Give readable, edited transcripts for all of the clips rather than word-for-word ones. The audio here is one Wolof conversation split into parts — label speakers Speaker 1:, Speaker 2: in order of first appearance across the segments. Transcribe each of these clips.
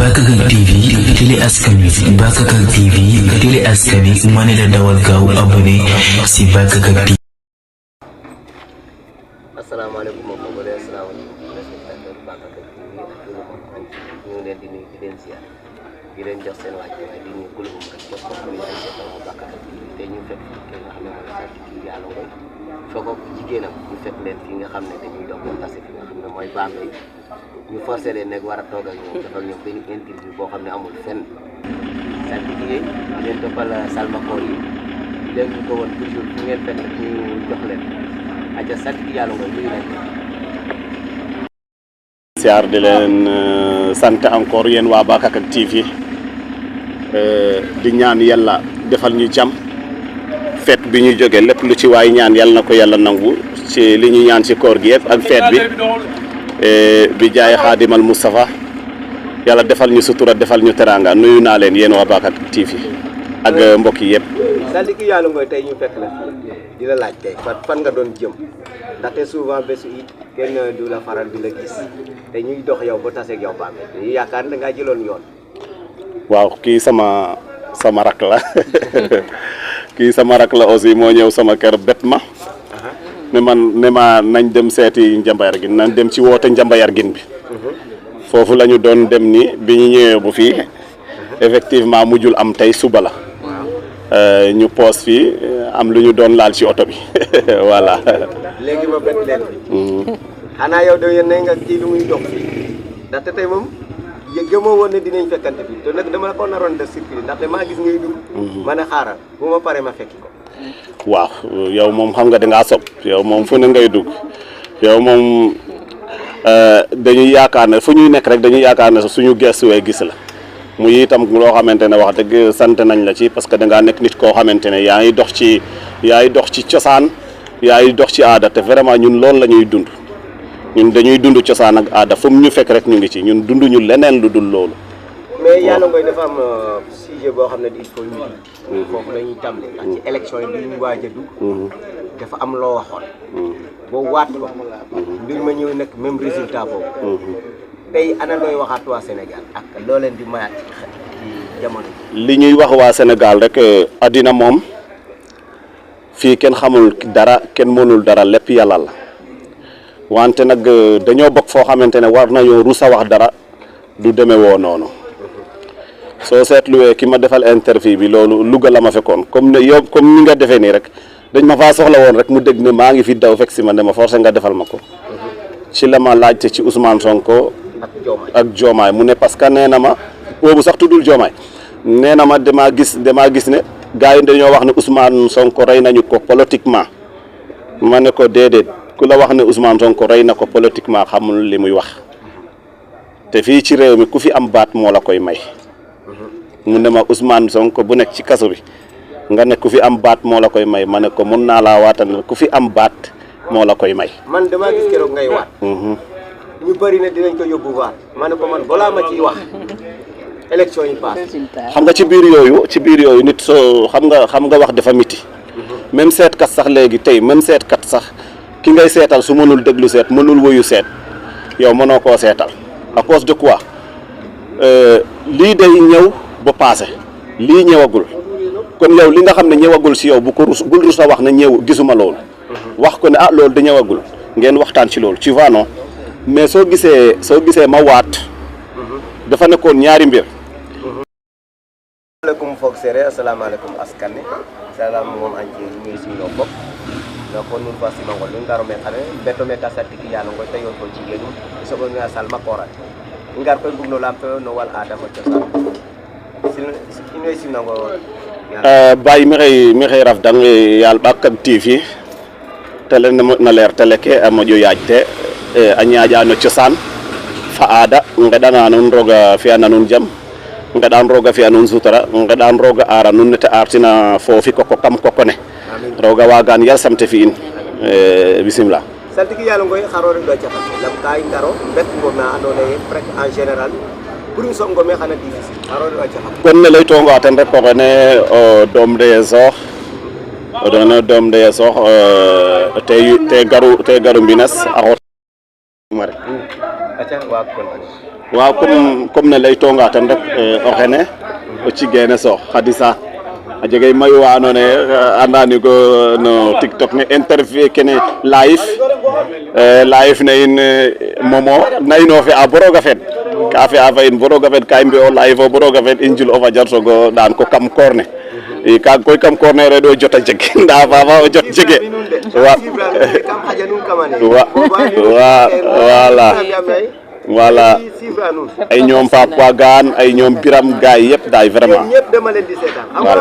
Speaker 1: Bakakak TV télé askan wi Bakakak TV télé askan wi mane la dawal gaaw abonné si Bakakak TV.
Speaker 2: Assalamualaikum warahmatullahi wabarakatuh. Bakakak TV ñu leen di nuyu di leen ziar di leen jox seen wàcc waaye di nuyu gulum rek jox ko ñu ay seetal Bakakak TV te ñu fekk ki nga xam ne mooy sàcc ki yàlla ngoy foo ko jigéenam ñu fekk leen fi nga xam ne dañuy dox ba tase fi nga xam ne mooy Bambey ñu forcé leen nag war a toog ak ñoom defal ñoom benn interview boo xam ne amul fenn sàcc ki di leen toppal salmakoor yi leen ñu ko woon toujours fu ngeen fekk rek ñu jox leen aja sàcc ki yàlla ngoy luy nañ
Speaker 3: siyaar di leen sant encore yéen waa Bakakak TV di ñaan yàlla defal ñu jàmm fête bi ñu jóge lépp lu ci waay ñaan yàlla na ko yàlla nangu ci li ñu ñaan ci koor gi yëpp ak fête bi jaay xaadimal Moustapha yàlla defal ñu sutura defal ñu teranga nuyu naa leen yéen waa Bakakak TV ak mbokk yi yëpp.
Speaker 2: sàcc ki yàlla ngoy tey ñu fekk la di la laaj tey fan nga doon jëm ndaxte souvent bésu it kenn du la faral di la gis te ñuy dox yow ba taseeg yow Bambey ñu yaakaar ne da ngaa jëloon yoon.
Speaker 3: waaw kii sama rak la kii sama rak la aussi moo ñëw sama kër bet ma ne ma nañ dem seeti njambayar gin nañ dem ci woote njambayar gin bi foofu la ñu doon dem ni bi ñu ñëwee bu fii effectivement mujjul am tey suba la ñu poos fii am lu ñu doon laal ci oto bi voilà.
Speaker 2: léegi ma bet leen fi xanaa yow de ne nga kii lu muy dox fii ndaxte tey moom gëmoo woon ne dinañ fekkante bi te nag dama la ko naroon def circuit ndaxte maa gis ngay dugg ma ne xaaral bu ma paree ma fekki ko.
Speaker 3: waaw yow moom xam nga dangaa sob yow moom fu ne ngay dugg yow moom dañuy yaakaar ne fu ñuy nekk rek dañuy yaakaar ne suñu gestuwee gis la muy itam loo xamante ne wax dëgg sant nañ la ci parce que dangaa nekk nit koo xamante ne yaa ngi dox ci cosaan yaa ngi dox ci aada te vraiment ñun loolu la ñuy dund ñun dañuy dund cosaan ak aada fu mu ñu fekk rek ñu ngi ci ñun dunduñu leneen lu dul loolu.
Speaker 2: mais yàlla ngoy dafa am sujet boo xam ne il faut ñu di foofu la ñuy tàmbali ndax ci élection yi bi ñu waaj a dugg dafa am loo waxoon boo waat ko mbir ma ñëw nekk même résultat boobu tey ana looy waxaat waa Sénégal ak loo leen di mayaat ci jamono
Speaker 3: li ñuy wax waa Sénégal rek addina moom fii kenn xamul dara kenn mënul dara lépp yàlla la wante nag dañoo bokk foo xamante ne war nañoo rusa wax dara du demee woo noonu soo seetluwee ki ma defal interview bi loolu Louga la ma fekkoon comme ni nga defee nii rek dañ ma faa soxla woon rek mu dégg ne maa ngi fi daw fekk si ma ne ma forcé nga defal ma ko ci la ma laajte ci Ousmane Sonko ak Diomaye mu ne parce que nee na ma boobu sax tuddul Diomaye nee na ma damaa gis ne gars yi dañoo wax ne Ousmane Sonko rey nañu ko politiquement ma ne ko déedéet ku la wax ne Ousmane Sonko rey na ko politiquement xamul li muy wax te fii ci réew mi ku fi am baat moo la koy may mu ne ma Ousmane Sonko bu nekk ci kaso bi nga ne ku fi am baat moo la koy may ma ne ko mun naa laa waatal ku fi am baat moo la koy may.
Speaker 2: man damaa gis keroog ngay waat. ñu bëri ne dinañ ko yóbbu waat ma ne ko man balaa ma ciy wax élection yi paase.
Speaker 3: xam nga ci biir yooyu nit soo xam nga wax dafa miti même seetkat sax léegi tey même seetkat sax ki ngay seetal su mënul déglu seet mënul woyu seet yow mënoo koo seetal à cause de quoi lii day ñëw ba paase lii ñëwagul kon yow li nga xam ne ñëwagul si yow bul rus a wax ne gisuma loolu wax ko ne loolu da ñëwagul ngeen waxtaan ci loolu tu vois non mais soo gisee ma waat dafa nekkoon ñaari mbir.
Speaker 2: asalaamaaleykum foog séeréer asalaamaaleykum askan wi salaam moom anci ñuy simno fop no ko nun fa simangol nun ngaro me xane beto me ka sartiki yàlla ngoy te yoon ko jigéen i sogo nga salma koral i ngar koy bug no lampe no wal aada fo cosaan in way simnango
Speaker 3: Baye maxey raf dang yaal Bakakak TV tele na leer tele ke a moƴo yaaj te a ñaaƴa no cosaan fa aada ngeɗana nuun roga fi'ana nuun jam ngeɗan roga fi'a nuun sutura ngeɗan roga aara nuun nete aartina foofi koko kam koko ne roga waagaan yal samte fi'in bismillah.
Speaker 2: saltiki yàlla ngoy xaro rek do jaxal lam ka i ngaro bet ngoma andoona yee presque en général pour ñu soog ngome xana difficile xaro rek do jaxal
Speaker 3: kon ne laytonga ten rek oxene o doom ndeye soox o doona doom ndeye soox te garu mbines a xot ma rek
Speaker 2: aca waaw waag continuer
Speaker 3: waaw comme ne laytonga ten rek o xene o cigene soox Khadisa a jegay mayu wa andoona yee andani go no TikTok ne interview kene live ne in momo na ino fe a boroga fet ka fi'a fa in boroga fet ka i mbi'o live o boroga fet i njul o fajar sogo daan ko kam koor ne i kaaga koy kam koor ne reɗo jot a jeg ndaa fafa o jot jege voilà ay ñoom Pape Wagan ay ñoom Biram gaay yëpp daay vraiment
Speaker 2: ñëpp dama leen di seetaan xam nga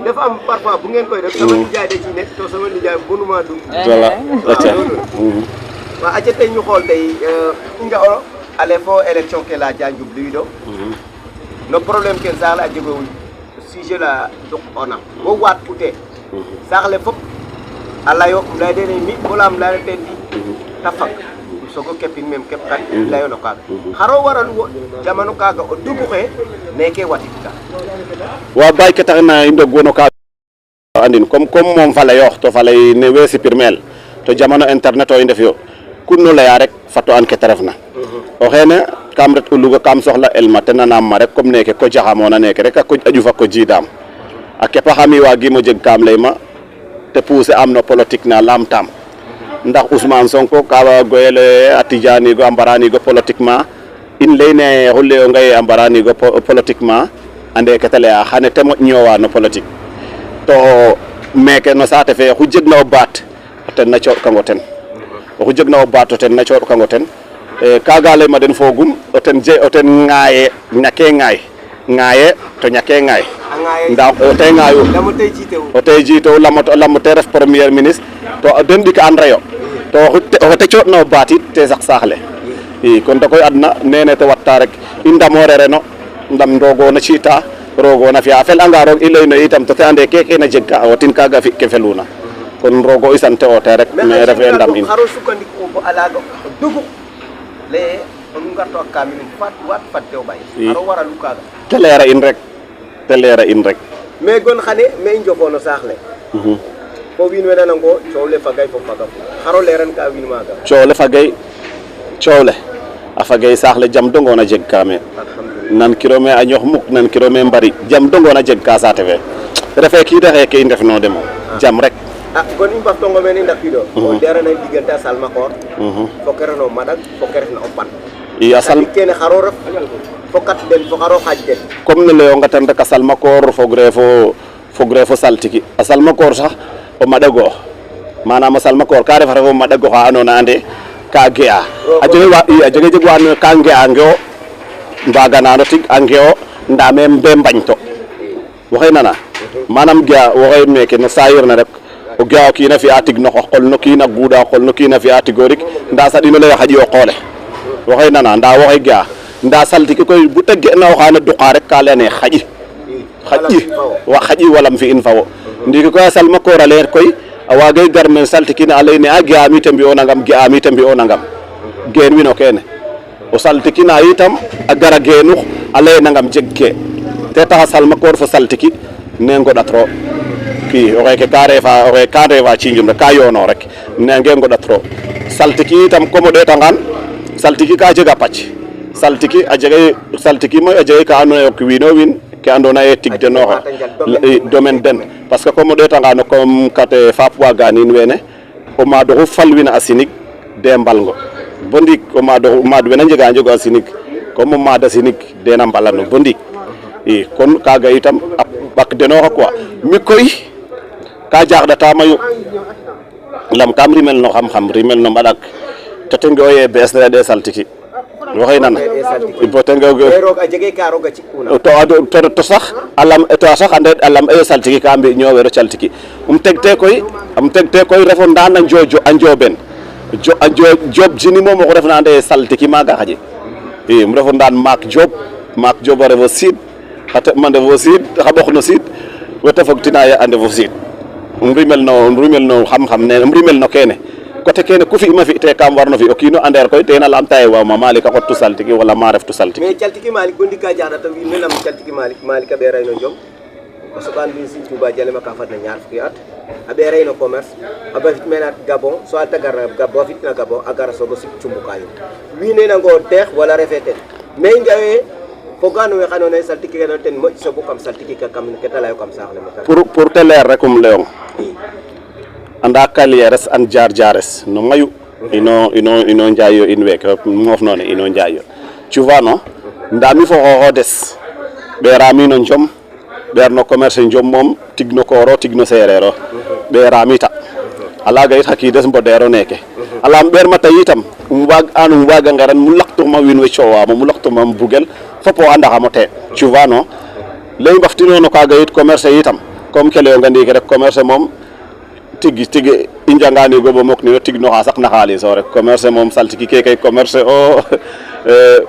Speaker 2: dafa am parfois bu ngeen koy def sama nijaay da ci nekk to sama nijaay bonuma dum
Speaker 3: voilà
Speaker 2: wa acca tey ñu xool tey nga o ale fo élection ke la janjub liido no problème ke sahla a jego sujet la dok ona bo waat ute saxle fop a layo lay dene mi bolam lay ten di ta fak sogo kepin mem kep kan layo no kaga xaro waral jamano kaga o dugu xe neke watika
Speaker 3: wa bay ke tax na i ndog wono ka andin comme moom fa layo to fa lay ne we supprimer to jamano internet o i ndef yo kun no leya rek fato an ke te refna o xene kam ret u Louga kam soxla elma te nanam ma rek comme neke ko jaxamona neke rek a ƴufa ko jidam a kepa xami wagimo jeg kam leyma te pousser am no politique na lamtam ndax Ousmane Sonko ka goyele a tijanigo a mbaranigo politiquement in leyne xu leyonga ye a mbaranigo politiquement ande ke te leya xane te moƴ ñoowa no politique to meke no saate fe xu jegna o baat ten na cooɗkango ten oxu jegna o baat o ten na cooɗkango ten kaga layma den fogum o ten ŋaaye ñake ŋaaye to ñake ŋaay nda o te ŋaayu o te jiitewu lamo te ref premier ministre to den ɗik an reyo to oxe te cooɗna o baat it te saq saax le i kon da koy adna nene te watta rek i ndamore reno ndam rogona ci'ta rogona fi'a a fel'anga roog i leyno itam to te ande keke na jeg ka o tin kaga fi ke feluna kon rogo i sante o te rek mais refe ndam in
Speaker 2: xaro sukkandiku bo alaga dugu le o ngarto ak kamin wat fatte o bay xaro waralu kaga
Speaker 3: te leera in rek
Speaker 2: mais gon xane me i njofono saax le fo wiin we nanango coow le fagay fo faga xaro leeran ka wiin maaga
Speaker 3: coow le a fagay saax le jam dongoona jeg ka me nan kiro me a ñox muk nan kiro me mbari jam dongoona jeg ka saate fe refe kiida xeke i ndefno de mo jam rek
Speaker 2: gon i mbaftongo mene ndakido o derana diggante a Salmakor fo ke refna o Madak fo ke refna o Pan
Speaker 3: i a sal
Speaker 2: kene xaro ref fo kat den fo xaro xaaj den
Speaker 3: comme ne leyonga ten rek a Salmakor fogre fo saltiki a Salmakor sax o Madago manam a Salmakor ka ref o Madago xa andoona ande ka ge'a a jega jeg wa andoona yee ka nge'ange o mbaganano tig a nge'o ndaa me mbañto waxey nana manam ge'a waxey meke no sayir na rek o ge'a o kiina fi'a tig no qol no kiina guuɗa o qol no kiina fi'a tigorik ndaa saɗino lay xaƴi o qoole waxey nana ndaa waxey ge'a ndaa saltiki koy bu te ge'na o xaana duqa rek ka layane xaƴi walam fi'in fa wo ndiiki koy a Salmakor a leer koy a waagay gar men saltiki ne a lay ne a ge'aam te mbi'o nangam ge'aam te mbi'o nangam geen wino kene o saltiki na itam a gara geenux a lay nangam jeg ke te tax a Salmakor fo saltiki ne ngoɗatro kii oxe ka refa ciinjum rek ka yoono rek nange ngoɗatro saltiki itam comme o ɗeetangaan saltiki ka jega pac saltiki moy a jega ka andoona yee o wiin o wiin ke andoona yee tig denooxe domaine den parce que comme o ɗeetangaan comme kate Pape Wagan in wene o maad oxu falwina a sinig de mbalngo bo ndiik o maad wena njego a sinig comme o maad a sinig de na mbalano bo ndiik i kon kaaga itam a ɓak denooxa quoi mi koy ka jaxɗata mayu lam kam rimel no xam-xam rimel no mbaɗak to te nge'o ye bees reɗe saltiki waxey nana bo te to sax a lam e saltiki ka mbi ñoowero caltiki tegte koy refo ndaan a njooben Job jini moom oxu refna ande saltiki maaga xaƴi i refo ndaan Maak Job a refo siid xa teɓma ndefo siid xa ɓox no siid wete fogtina ye a ndefo siid rimel no xam-xam nene rimel no kene coté kene ku fi'ma fi' kam warno fi' o kiin o andeer koy ten a laamta ye waaw ma Malick a xottu saltiki wala ma reftu saltiki
Speaker 2: mais caltiki Malick bo ndik ka jaxɗata wiin we lam caltiki Malick a ɓeeray no Njom o soɓan mbin Sëñ Tuuba jalema ka fadna ñaar fukki at a ɓeerey no commerce a bafit mene Gabon so a tagarna Gabon a fitna Gabon a gara soogo sik cumbukayo wiin we nango teex wala refe ten mais i nga'e fogaano we xandoona yee saltiki ke ten moƴ sogu kam saltiki ke kam ke ta layo kam saax le
Speaker 3: pour te leer rek leyong anda kaliyeres an jaar jaares no mayu ino njaayo in weeke moof noone ino njaayo tu vois non ndaa mi fo xooxo des ɓeeraami no njom ɓeer no commerce njom moom tig no kooro tig no seereer o ɓeeraami ta a laaga yit xa kiides mbodeero neeke alaam ɓeer ma tay itam um waaga ngeran mu laqtuma wiin we coowaamo mu laqtuma bugel fop o andaxam o te tu vois non ley mbaftino no kaaga yit commerce yitam comme ke layonga ndiiki rek commerce moom tigi i njanganigo bo mok nino tig no xa saq na xaalis o rek commerce moom saltiki keke commerce o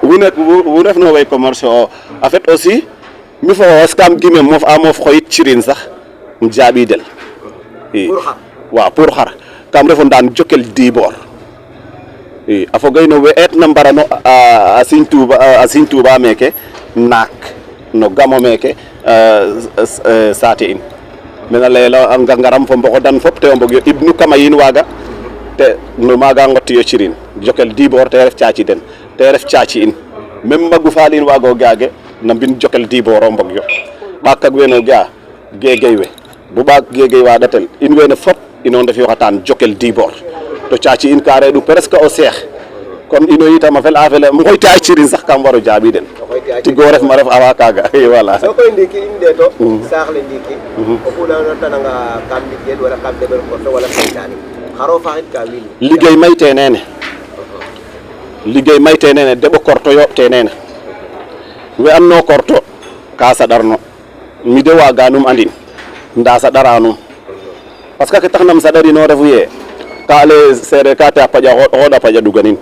Speaker 3: wu refno way commerce o en fait aussi mi fo xoxes kam gime moof a moof xoyit cirin sax um jaaɓidel i waaw pour xar kam refo ndaan jokel dibor i a fogay no we eetna mbarano a Sëñ Tuuba meeke naak no gamo meeke saate in mena layela a ngaram fo mboxodan fop te o mbog yo ibnu kama yiin waaga te no maaga ngotiyo cirin jokel dibor te ref caaci den te ref caaci in même mbagu faalin waago gaage na mbin jokel dibor o mbog yo ɓaak we no ga geegey we bu ɓaak geegey waaɗatel in wene fop ino ndef yo xatan jokel dibor to caaci in ka reeɗu presque o seex kon ino yitam a fel a fele um xoyta a cirin sax kam waro jaaɓi den tigo ref ma ref awa kaaga voilà
Speaker 2: so koy ndiiki in ndeeto saax le ndiiki o xulano tananga kam liggéey wala kam deɓel korto wala saytani xaro faxit ka wiin liggéey may te nene deɓo korto yo te nene we an no korto ka saɗarno mi de waganum andin nda saɗaranum parce que ke taxnam saɗarino refu ye ka ale sereer ka te a paƴa xooɗa paƴa ɗuganin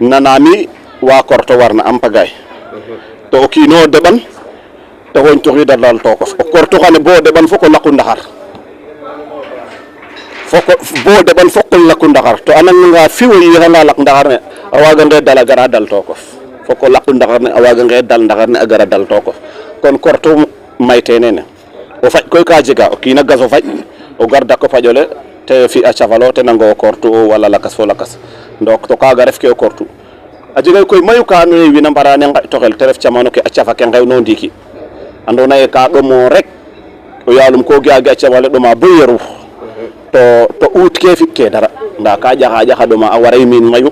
Speaker 2: nanami wa korto warna am pagay to o kiino deɓan te xoñtuxida dal tokof o korto xane bo deɓan foko laqu ndaxar bo deɓan foko laqu ndaxar to a nanganga fiwo yixanga laq ndaxar ne a waaga nge dal a gara dal tokof foko laqu ndaxar ne a waaga nge dal ndaxar ne a gara dal tokof kon korto mayte nene o faƴ koy ka jega o kiina gas o faƴ o gar dako paƴole te fi a cafalo te nango kortu wala lakas fo lakas donc to kaga ref ke o kortu a jega koy mayu ka andoona yee wiin a mbarane ngaƴtoxel te ref camano ke a cafa ke ngewno ndiiki andoona yee ka ɗomo rek o yaalum ko ga'age a cafale ɗoma bo yeru to uut ke fi'kee dara ndaa ka ƴaxa ɗoma a waray miin mayu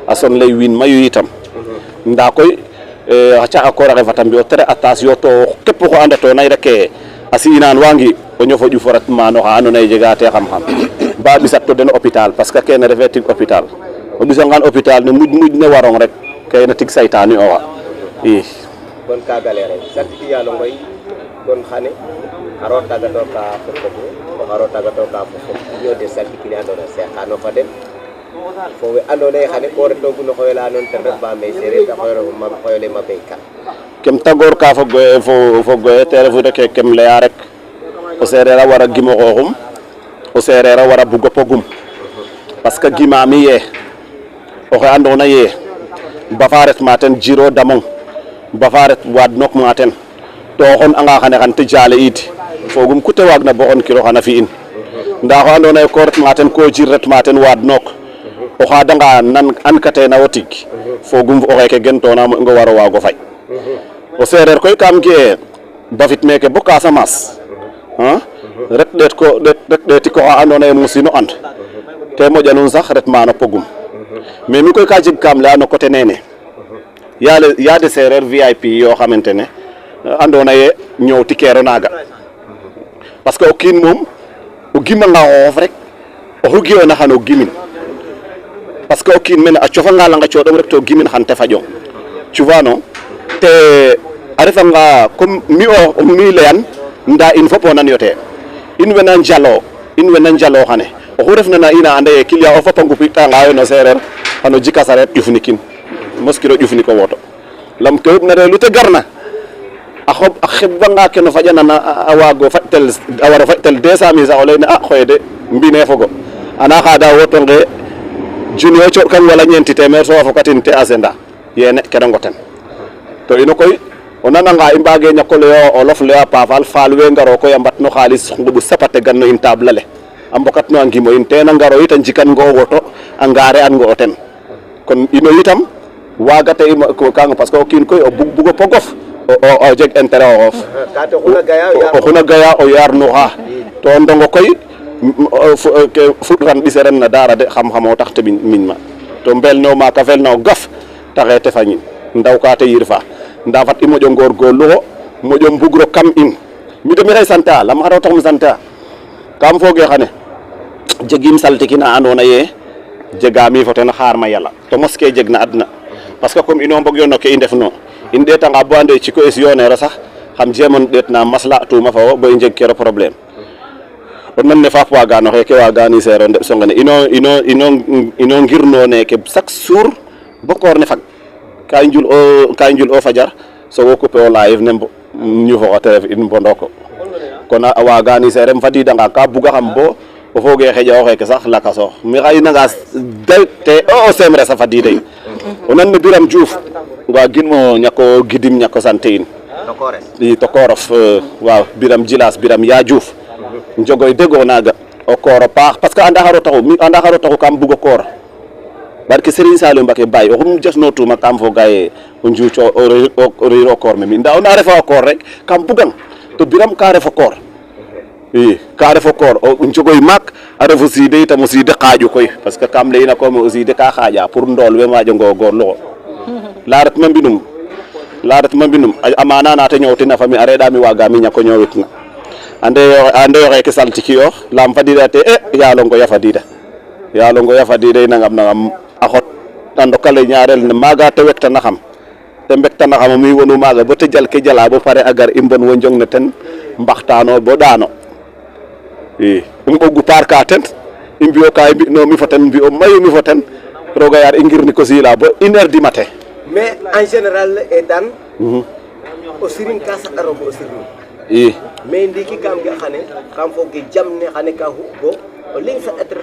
Speaker 2: a sonlay wiin mayu yitam ndaa koy xa caxa koor axe fata mbi' o très attention to kep oxu andatoona rek a si'inaan wangi o ñofo ƴuf o ret maano xa andoona yee jega te xam-xam ba ɓisat to den hôpital parce que kene refee tig hôpital o ɓisangaan hôpital ne muj ne warong rek kene tig saytaani oxa i kon kaaga leere sartiki yaalo ngoy kon xane xaro tagator ka fo fogu o xaro tagator ka fo fog yo de sartiki ne andoona yee seexano fa den fo we andoona yee xane ko retoogu no xoyole anoon ten ref ba mbey seereer ta xoyole ma béykat
Speaker 3: kem tagoor ka fo goye te refu rek kem laya rek o seereer a wara gim o xooxum o seereer a wara bug o pogum parce que gimaami ye oxe andoona yee bafa ret ma ten jiro damong bafa ret waadnook ma ten to o xon'anga xane xan te jale'iid fogum ku te waagna bo xon kiro xana fi'in ndaa oxe andoona yee ko ret ma ten ko jir ret ma ten waadnook o xaadanga ankateena wo tig fogum o xeeke gentoona moƴngo war o waag o fay o seereer koy kam ge'e bafit meeke bo Casamance ret ɗeeti ko xa andoona yee musino and te moƴanun sax ret maano pogum mais mi koy ka jeg kam laya no coté nene ya de seereer VIP yo xamante ne andoona yee ñoowtikeero naaga parce que o kiin moom o gimanga xooxof rek oxu ge'oona xan o gimin parce que o kiin mene a cofanga lang a cooɗong rek to gimin xan te faƴong tu vois non te a refanga comme mi layan ndaa in fop o nan yo te in we na njalo xane oxu refna na ina anda ye client o fop a ngupitanga no seereer xano jika sareet ƴufnikin moskiro ƴufnik o woto lam ke xuɓna re lu te garna a xeɓanga ke no faƴanana a waro faƴtel 200 000 sax o leyne a xoye de mbine fogo ana xaada woto nge junni o cooɗkang wala ñeenti téeméer so a fokatin te a senda yene kene ngoten to ino koy o nananga i mbage ñako leyo olof leya pafal faal we ngaro koy a mbatno xaalis nguɓu sapate ganno in table ale a mbokatno a ngimo in tena ngaro yit a njikan ngo o woto a ngare an ngo o ten kon ino yitam wagate kanga parce que o kiin koy o bugo pogof o jeg intérêt o xuna gaya o yarnuxa to ndongo koy ke fuɗran ɓiseren na dara de xam-xam o tax te miñ ma to mbel ne o maaka fel na o gaf taxe te fañin ndaw ka te yir fa nda fat i moƴo ngorgorluxo moƴo mbugro kam in mi de maxey sante a lam xaro tax um sante a kam fooge xane jegim saltikina andona ye jegami fo ten xaar ma yala to mos ke jeg na adna parce que comme ino mbog yo no ke i ndefno in ɗetanga bo ande ciko es yonero sax xam jemon ɗeet na masla tuma fa wo bo i njeg kero problème o nan ne faap wagano xeke wagani seero ndeɓ songene ino ngirno neke chaque jour bo koor ne fag ka i njul o fajar sogo couper o live ne ñufoxo te ref in mbondoko kon a wagani seerem fadidanga ka bugaxam bo o foge xeƴa o xeke sax lakaso mi xa inanga te o semres a fadide o nan ne Biram Diouf wagin ñako gidim ñako sante in i to koorof waaw Biram Jilas Biram Ya Diouf njogoy dego naga o kooro paax parce que anda xaro taxu kam bugo koor barke Serigne Saliou Mbacké Baye oxum jasno tuma kam foga ye o njuuc o riir o koor me mi nda ona refa o koor rek kam bugang to Biram ka refo koor i ka refo koor o njogoy maak a refo siide itam o siide xaƴu koy parce que kam leyina koome o siide ka xaƴa pour ndool we maƴo ngorgorluxo la ret ma mbinum amana na te ñowtina fami a reɗa mi wagami ñako ñowitna ande yo xeke saltikiyoox lam fadida te yalongo ya fadida i nangam a xot a ndokale ñaarel ne maga te wektana xam te mbektana xam o mi wonu maga bo te jal ke jala bo pare a gar i mbon wo njong ne ten mbaxtano bo ɗano i um ɓogu paar ka ten i mbiyo ka i mbino mi fo ten mbiyo mayu mi fo ten roga yaar i ngirni ko sila bo 1 heure du matin
Speaker 2: mais en général etan o sirin ka saɗarogo o sirin
Speaker 3: i
Speaker 2: mais ndiki kam ga xane kam foge jam ne xane ka bo o leng saɗatr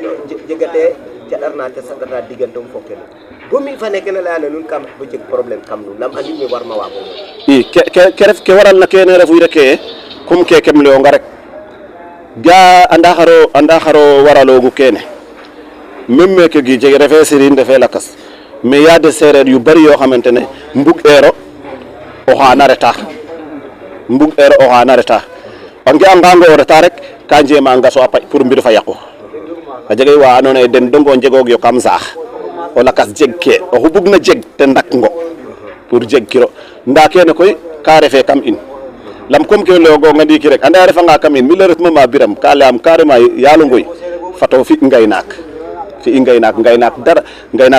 Speaker 2: jegate caɗarna te saɗata digantom fo kene bo mi fane kene leyana nuun kam bo jeg problème kam nuun lam andi me warma wago
Speaker 3: i ke ref ke waral na kene refu reke comme kekem leyonga rek ga anda xaro waralogu kene même meke gi jeg refe sirin refe lakas mais ya de sereer yu bari yoo xamante ne mbug eero oxana reta o nge'angango o reta rek ka njema ngaso a paƴ pour mbir fa yaqu a jega wa andoona yee den dongo njegoog yo kam saax o lakas jeg ke oxu bugna jeg te ndak ngo pour jeg kiro nda kene koy ka refe kam in lam comme ke leyogonga ndiiki rek anda a refanga kam in mi le retma ma Biram ka leyam carrément yalongoy fato fi ngaynaak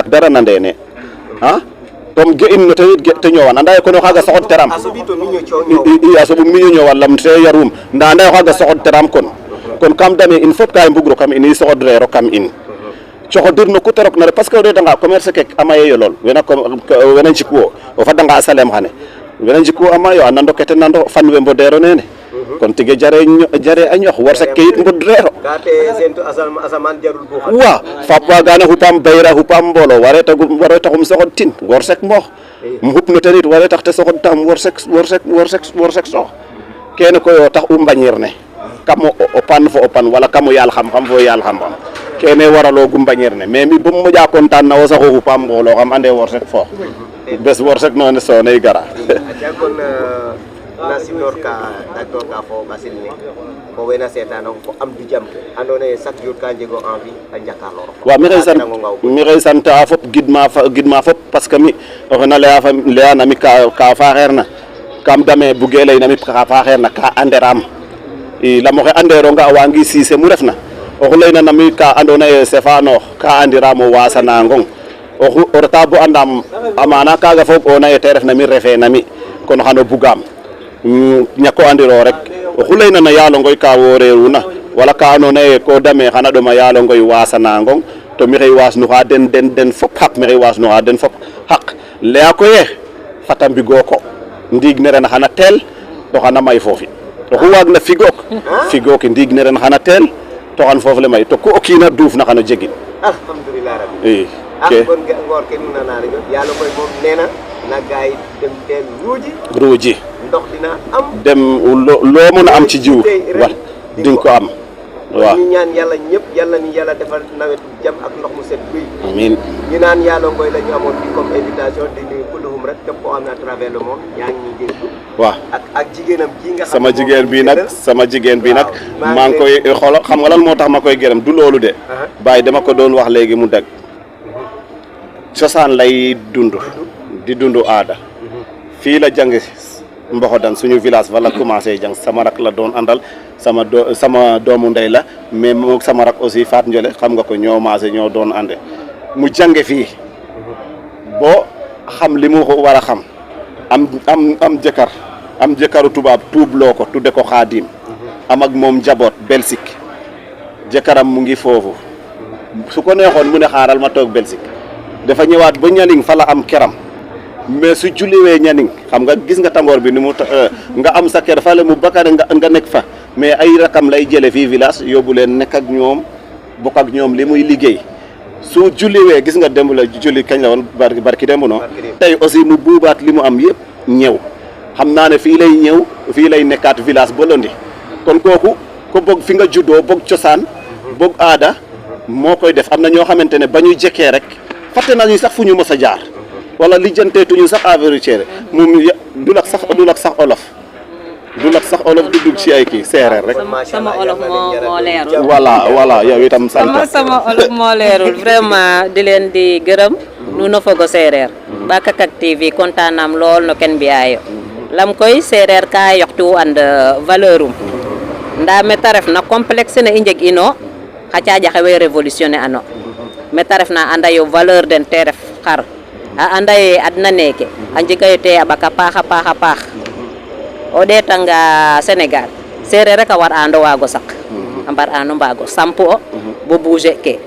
Speaker 3: dara na ndene tom ge in no te ge te ñowan anda ye kono xaga soxod teram a soɓum miño ñowal lam te yarum nda anda ye xaga soxod teram kon kam dame in fop ka i mbugro kam in i soxod reero kam in coxodir no ku te rok na rek parce que o ɗetanga commerce ke a maye yo lool wena njikwo o fadanga a salem xane wena njikwo a mayo a nando kete nando fan we mbodero nene kon tige jare a ñox warsek ke yit mbodrero wa fap wagana xupam bayra xupam mbolo ware taxum soxod tin worsek moox um xup no ten it ware tax te soxod tam worsek soox kene koy o tax u mbañir ne kam o pan fo o pan wala kam o yaal xam-xam fo yaal xam-xam kene waralogu mbañir ne mais mi bom moƴa content na wo sax o xupam mbolo xam ande worsek foox bes worsek none sonay gara
Speaker 2: na sinor ka d'accord ka fo basil ne ko wena setano ko am du jam andona ye chaque jour ka jego envie a njakarlo
Speaker 3: wa mi xey sant a fop gidma fop parce que mi oxena leyana mi ka faxeerna kam dame buge leyna mi ka faxeerna ka anderam i lamo xe anderonga a wangi sise mu refna oxu leyna nami ka andona ye sefanoox ka andiram o wasanangong o reta bo andam amana kaga fop ona ye te refna mi refe nami kon xano bugam ñako andiro rek oxu leyna na yalongoy ka woreruna wala ka andoona yee ko dame xana ɗoma yalongoy wasanangong to maxey wasnuxa den fop xaq maxey wasnuxa den fop xaq leya koye fata mbigo ko ndiig ne ren xana teel to xana may foofi oxu waagna figook ndiig ne ren xana teel to xan foof le may to ku o kiina duufna xano jegin
Speaker 2: alhamdulillah rabbi kon ngor ke nuna na yalongoy moom nena na gars yi dem teel
Speaker 3: ruuji
Speaker 2: ndox dina am
Speaker 3: dem loo mën a am ci jiw wa di nga ko am waaw
Speaker 2: ñu ñaan yàlla ñëpp yàlla ni yàlla defal nawetu jàmm ak ndox mu set guy
Speaker 3: amiin
Speaker 2: ñu naan yàlla ngoy la ñu amoon fii comme invitation di nuyu kulluhum rek képp koo xam ne à travers le monde yaa ngi ñuy déglu
Speaker 3: waaw
Speaker 2: ak jigéenam ji nga xam
Speaker 3: sama jigéen bi nag maa ngi koy xoolal xam nga lan moo tax ma koy gërëm du loolu de bàyyi dama ko doon wax léegi mu dëgg cosaan lay dund di dund aada fii la jàng Mboxodan suñu village fa la commencé jàng sama rak la doon àndal sama doomu ndey la mais moom sama rak aussi Faat Ndiole xam nga ko ñoo maase ñoo doon ànde mu jànge fii boo xam li mu war a xam am jëkkaru tubaab tuubloo ko tudde ko Xaadim am ak moom njaboot Belgique jëkkaram mu ngi foofu su ko neexoon mu ne xaaral ma toog Belgique dafa ñëwaat ba ñaning fa la am keram mais su julliwee ñaning xam nga gis nga tàngoor bi ni mu nga am sa kër fale mu bakare nga nekk fa mais ay rakam lay jële fii village yóbbu leen nekk ak ñoom bokk ak ñoom li muy liggéey su julliwee gis nga démb la julli kañ la woon barki démb no tey aussi mu buubaat li mu am yëpp ñëw xam naa ne fii lay ñëw fii lay nekkaat village ba Londi kon kooku ko bëgg fi nga juddoo bëgg cosaan bëgg aada moo koy def am na ñoo xamante ne ba ñu jekkee rek fàtte nañu sax fu ñu mës a jaar wala lijjanteetuñu sax affaire cere moom du lak sax olof du dugg ci ay kii séeréer rek.
Speaker 4: sama olof moo leerul.
Speaker 3: voilà yow itam sant.
Speaker 4: sama olof moo leerul vraiment di leen di gërëm. nu no fogo séeréer. Bakakak TV kontaan naam lool no ken mbi'aayo lam koy séeréer ka yoxtu and valeur um ndaa meta ref na complexe ne i njeg ino xa caaƴ axe way révolutionner ano meta ref na anda yo valeur den te ref xar a anda ye adna neke a njegayo te a ɓaka paaxa paax o ɗeetanga Sénégal séeréer rek a war ando waago saq a mbar ano mbaago sampu o bo bouger ke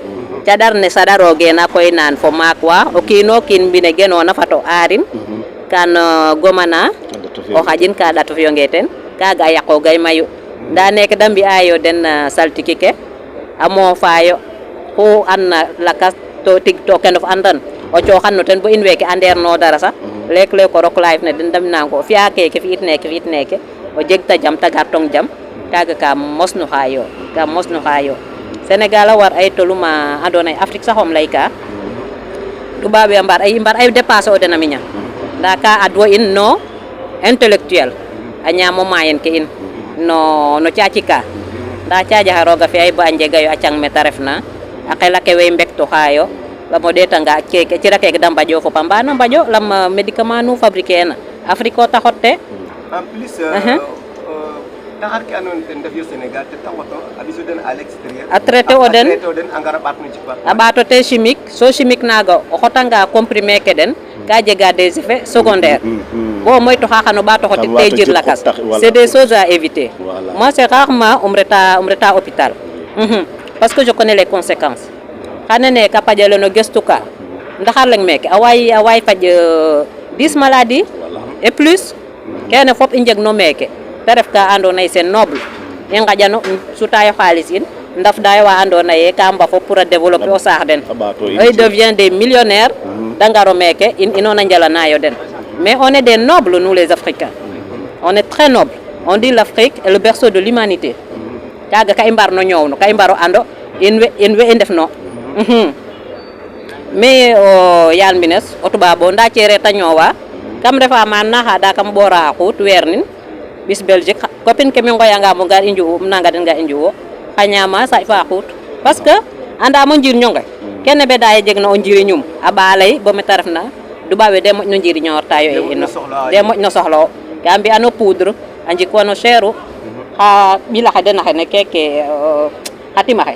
Speaker 4: caɗar ne saɗarogena koy naan fo maak wa o kiino kiin mbine genoona fat o aarin kan gomana o xaƴin ka ɗatof yonge ten kaaga a yaqoogay mayu ndaa neke da mbi'aayo den saltiki ke a moofayo xu andna lakas to tig to kenof andan o cooxan no ten bo in weeke andeer no dara sax leek-leek o rok live ne den ndamnango o fi'a keke fi'it neeke o jeg ta jam ta gar tong jam kaaga ka mosnu xaayo Sénégal a war ay toluma andoona yee Afrique sax om layka tubaab we i mbar ay dépasser o den a miña ndaa ka adwo in no intellectuel a ñaamo mayen ke in no caaci ka ndaa caaƴ axa roog a fi'ay ba a njegayo a cang meta refna a qel ake way mbektuxaayo lam o ɗeetanga keke cira keke da mbaƴo fop a mbana mbaƴo lam médicament nu fabriquer na Afrique o ta xot te
Speaker 2: en plus taxar ke andoona yee ten ndef yo Sénégal te taxoto a ɓisu den à l'extérieur
Speaker 4: a traité o den
Speaker 2: a ngara ɓaat no jikwa
Speaker 4: a ɓaato te chimique so chimique naaga o xotanga comprimé ke den ka jega des effets secondaires bo o moytuxa xan o ɓaato xotit te jir lakas c'est des choses à éviter moi c'est rarement um reta hôpital parce que je connais les conséquences xane ne ka paƴale no gestu ka ndaxar leng meke a waay faj 10 maladies et plus kene fop i njeg no meke te ref ka andoona yee c'est noble i ngaƴano sutaayo xaalis in ndafdaayo wa andoona yee ka mbafo pour a développer o saax den i devient des millionnaires da ngaro meke ino na njalanaayo den mais on est des nobles nous les Africains on est très nobles on dit l'Afrique est le berceau de l'humanité kaaga ka i mbar no ñoowno ka i mbaro ando in we i ndef no mais o yaal mbines o tubaab o ndaa ceere ta ñoowa kam refa maan na xaada kam ɓoora xa xuut weer nin bis Belgique copine ke mi ngoyanga mo gar i nju'u um nanga den nga i nju'u xa ñaama saƴ fa xuut parce que andam o njirño nge kene ɓeda ye jeg na o njiriñum a ɓaalay bo mete refna duɓaaɓ we de moƴno njiriñoortayo e ino de moƴno soxla o ka mbi'ano poudre a njikwan o cheru xa ɓilaxe den axene keke xa timaxe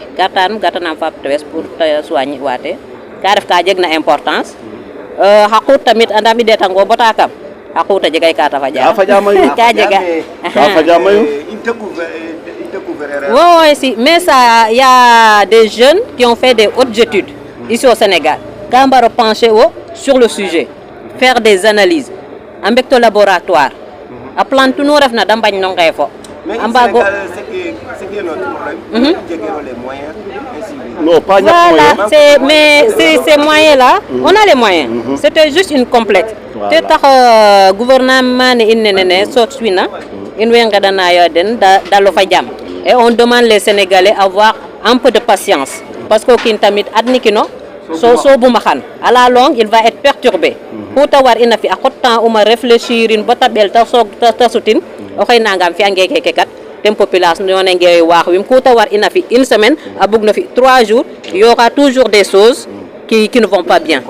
Speaker 4: gartanam fa tewes pour te soigner waate ka ref ka jeg na importance xa xuut tamit andam i ɗeetango bota kam xa xuut a jegay ka ta faƴa ka jega oui si mais ça y a des jeunes qui ont fait des hautes études ici au Sénégal ka mbaro pencher wo sur le sujet faire des analyses a mbekto laboratoire a plante nu refna da mbañ no ngeefo a mbago
Speaker 3: non pas
Speaker 4: voilà mais ces moyens là on a les moyens c'était juste une complexe te tax gouvernement ne in nene soxwina in way ngedana yo den dalo fa jam et on demande les Sénégalais avoir un peu de patience parce que kin tamit adnikino so buma xan à la longue il va être perturbé kuta war ina fi a xot temps uma réfléchir in bata bel ta sok ta sutin o xey nangam fi angeke kat tem population ñone ngey wax wim kuta war ina fi une semaine a bug na fi 3 jours il y aura toujours des choses qui ne vont pas bien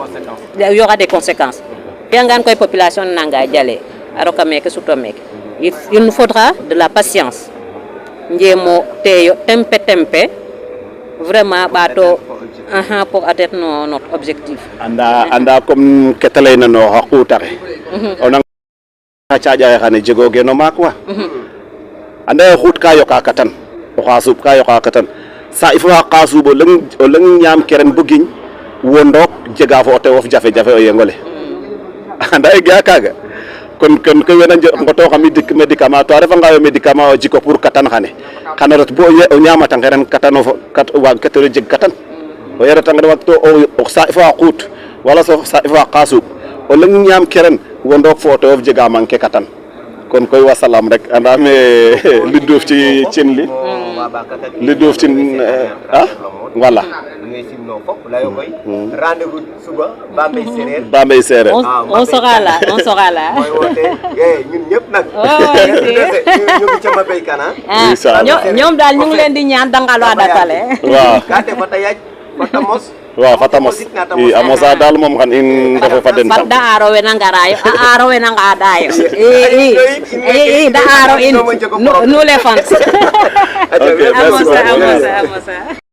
Speaker 4: il y aura des conséquences piangan koy population nanga jale aroka meke suto meke il nous faudra de la patience njemo teyo tempe vraiment bato pour atteindre notre objectif
Speaker 3: anda comme ketalay na no xaqutare ona caaja xane jego geno makwa anda xut ka yoka katan o xasub ka yoka katan sa il faut xasubo leng ñam keren bugiñ wondok jega fo te wof jafe jafe o yengole anda ga kaga kon ko wena ngoto xami dik médicament to refa nga yo médicament o jiko pour katan xane xana ret bo o ñamata ngeren katano fo kat wa katero jeg katan o yarata nga wakto o sa fa qut wala so sa fa qasu o leng ñam keren wondok fo to of jega manke katan kon koy wasalam rek andame li doof ci cin li doof ci voilà
Speaker 2: ngay simno fop layo koy rendez-vous suba
Speaker 3: Bambey Sereer
Speaker 4: on sera là
Speaker 2: moy wote ñun ñep nak ñu ngi ci ma bay kana
Speaker 4: ñom dal ñu ngi leen di ñaan dangalo adatale
Speaker 3: waaw
Speaker 2: kate fata yaj fata mos
Speaker 3: waaw fatamos i amosa dal mom xan in defo fa den
Speaker 4: da aro we nangarayo a aro we nanga dayo da aro in nous les fans
Speaker 3: ok merci beaucoup
Speaker 4: amosa